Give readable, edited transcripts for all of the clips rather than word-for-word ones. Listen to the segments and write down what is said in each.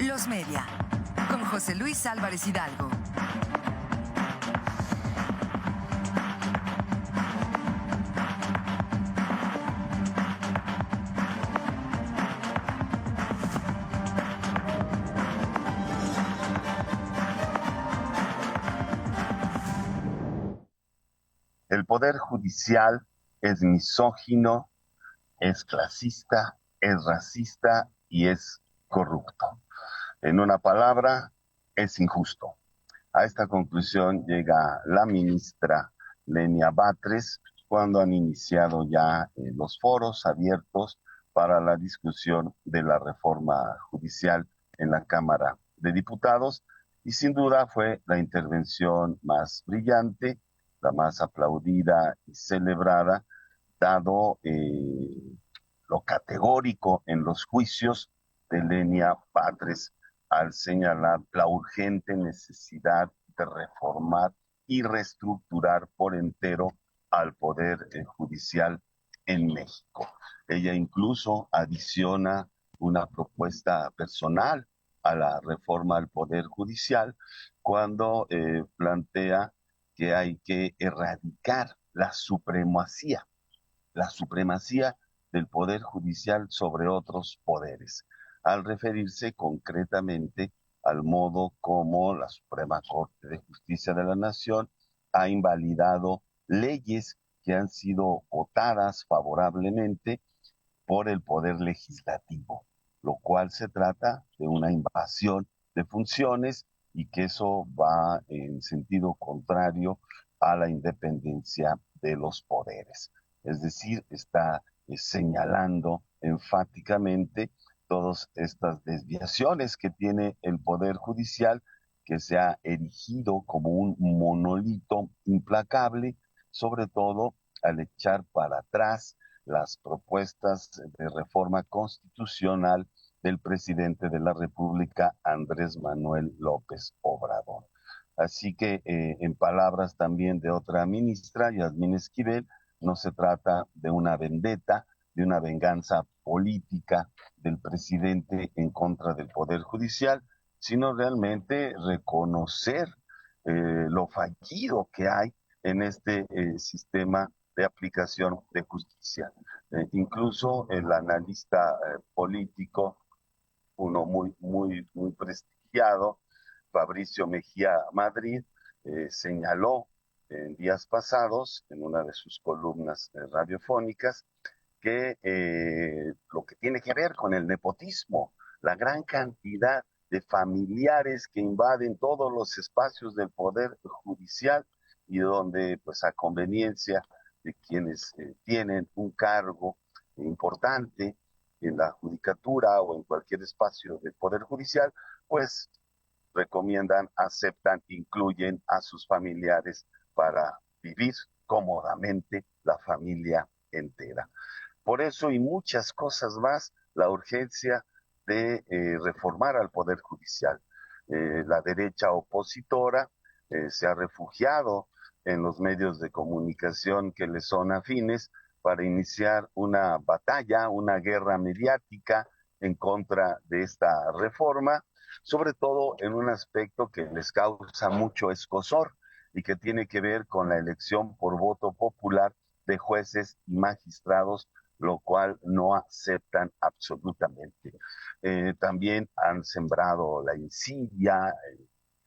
Los Media, con José Luis Álvarez Hidalgo. El Poder Judicial es misógino, es clasista, es racista y es corrupto. En una palabra, es injusto. A esta conclusión llega la ministra Lenia Batres cuando han iniciado ya los foros abiertos para la discusión de la reforma judicial en la Cámara de Diputados, y sin duda fue la intervención más brillante, la más aplaudida y celebrada, dado lo categórico en los juicios de Lenia Batres al señalar la urgente necesidad de reformar y reestructurar por entero al Poder Judicial en México. Ella incluso adiciona una propuesta personal a la reforma al Poder Judicial cuando plantea que hay que erradicar la supremacía del Poder Judicial sobre otros poderes, al referirse concretamente al modo como la Suprema Corte de Justicia de la Nación ha invalidado leyes que han sido votadas favorablemente por el Poder Legislativo, lo cual se trata de una invasión de funciones y que eso va en sentido contrario a la independencia de los poderes. Es decir, está señalando enfáticamente todas estas desviaciones que tiene el Poder Judicial, que se ha erigido como un monolito implacable, sobre todo al echar para atrás las propuestas de reforma constitucional del presidente de la República, Andrés Manuel López Obrador. Así que, en palabras también de otra ministra, Yasmín Esquivel, no se trata de una vendetta, de una venganza política del presidente en contra del Poder Judicial, sino realmente reconocer lo fallido que hay en este sistema de aplicación de justicia. Incluso el analista político, uno muy prestigiado, Fabricio Mejía Madrid, señaló en días pasados, en una de sus columnas radiofónicas, que lo que tiene que ver con el nepotismo, la gran cantidad de familiares que invaden todos los espacios del Poder Judicial y donde, pues a conveniencia de quienes tienen un cargo importante en la judicatura o en cualquier espacio del Poder Judicial, pues recomiendan, aceptan, incluyen a sus familiares para vivir cómodamente la familia entera. Por eso y muchas cosas más, la urgencia de reformar al Poder Judicial. La derecha opositora se ha refugiado en los medios de comunicación que le son afines para iniciar una batalla, una guerra mediática en contra de esta reforma, sobre todo en un aspecto que les causa mucho escozor y que tiene que ver con la elección por voto popular de jueces y magistrados, lo cual no aceptan absolutamente. También han sembrado la insidia,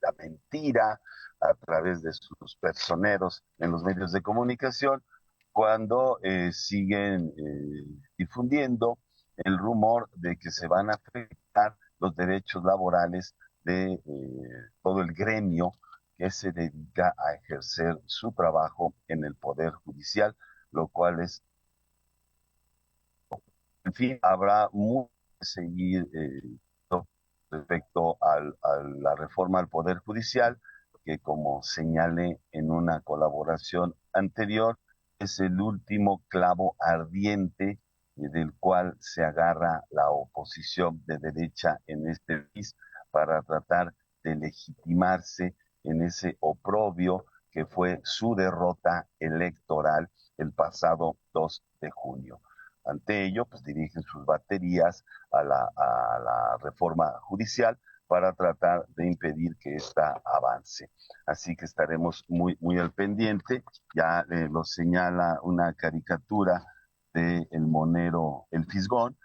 la mentira a través de sus personeros en los medios de comunicación, cuando siguen difundiendo el rumor de que se van a afectar los derechos laborales de todo el gremio que se dedica a ejercer su trabajo en el Poder Judicial, lo cual es, en fin, habrá mucho que seguir respecto a la reforma al Poder Judicial, que como señalé en una colaboración anterior, es el último clavo ardiente del cual se agarra la oposición de derecha en este país para tratar de legitimarse en ese oprobio que fue su derrota electoral el pasado 2 de junio. Ante ello, pues dirigen sus baterías a la reforma judicial para tratar de impedir que ésta avance. Así que estaremos muy al pendiente. Ya lo señala una caricatura de El Monero El Fisgón,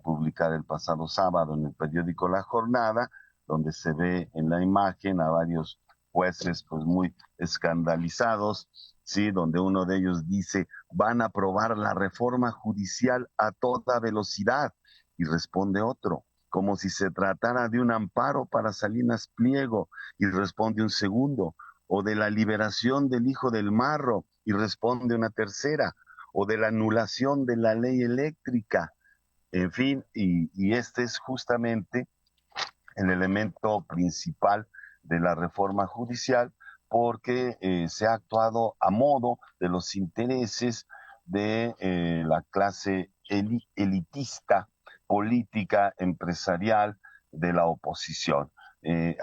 publicada el pasado sábado en el periódico La Jornada, donde se ve en la imagen a varios jueces pues muy escandalizados, sí, donde uno de ellos dice: van a aprobar la reforma judicial a toda velocidad, y responde otro, como si se tratara de un amparo para Salinas Pliego, y responde un segundo, o de la liberación del hijo del marro, y responde una tercera, o de la anulación de la ley eléctrica, en fin, y este es justamente el elemento principal de la reforma judicial, porque se ha actuado a modo de los intereses de la clase elitista, política, empresarial de la oposición.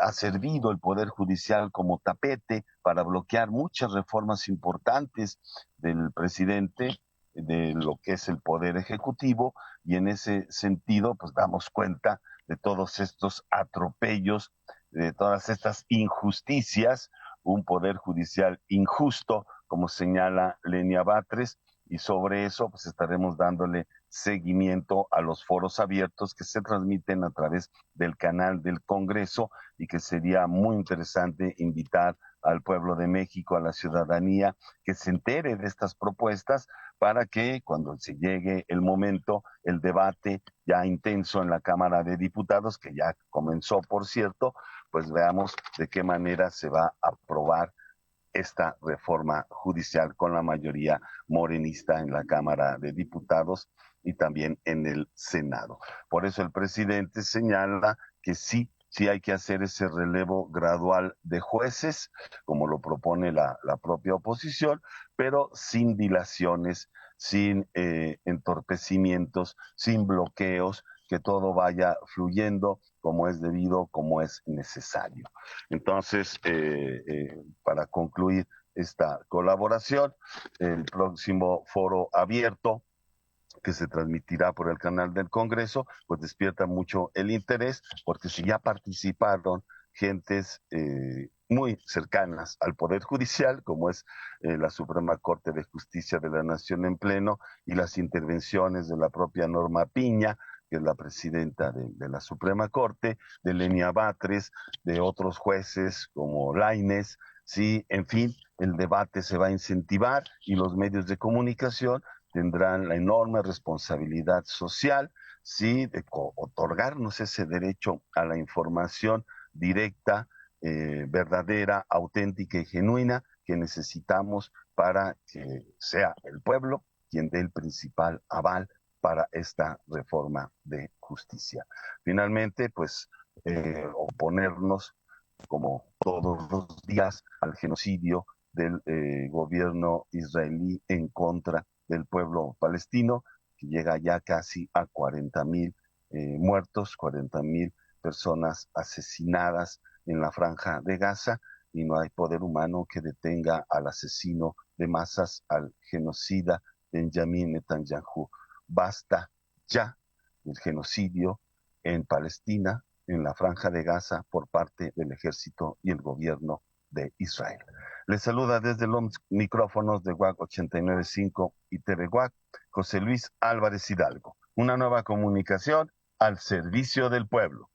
Ha servido el Poder Judicial como tapete para bloquear muchas reformas importantes del presidente, de lo que es el Poder Ejecutivo, y en ese sentido, pues damos cuenta de todos estos atropellos, de todas estas injusticias, un poder judicial injusto, como señala Lenia Batres, y sobre eso pues estaremos dándole seguimiento a los foros abiertos que se transmiten a través del canal del Congreso, y que sería muy interesante invitar al pueblo de México, a la ciudadanía, que se entere de estas propuestas, para que cuando se llegue el momento, el debate ya intenso en la Cámara de Diputados, que ya comenzó, por cierto, pues veamos de qué manera se va a aprobar esta reforma judicial con la mayoría morenista en la Cámara de Diputados y también en el Senado. Por eso el presidente señala que sí hay que hacer ese relevo gradual de jueces, como lo propone la propia oposición, pero sin dilaciones, sin entorpecimientos, sin bloqueos, que todo vaya fluyendo como es debido, como es necesario. Entonces, para concluir esta colaboración, el próximo foro abierto que se transmitirá por el canal del Congreso, pues despierta mucho el interés, porque si ya participaron gentes muy cercanas al Poder Judicial, como es la Suprema Corte de Justicia de la Nación en pleno, y las intervenciones de la propia Norma Piña, que es la presidenta de la Suprema Corte, de Lenia Batres, de otros jueces como Lainez, sí, en fin, el debate se va a incentivar, y los medios de comunicación tendrán la enorme responsabilidad social, sí, de otorgarnos ese derecho a la información directa, verdadera, auténtica y genuina, que necesitamos para que sea el pueblo quien dé el principal aval para esta reforma de justicia. Finalmente, pues oponernos, como todos los días, al genocidio del gobierno israelí en contra del pueblo palestino, que llega ya casi a 40,000 muertos, 40,000 personas asesinadas en la franja de Gaza, y no hay poder humano que detenga al asesino de masas, al genocida Benjamin Netanyahu. Basta ya el genocidio en Palestina, en la franja de Gaza, por parte del ejército y el gobierno de Israel. Les saluda desde los micrófonos de WAC 89.5 y TV WAC, José Luis Álvarez Hidalgo. Una nueva comunicación al servicio del pueblo.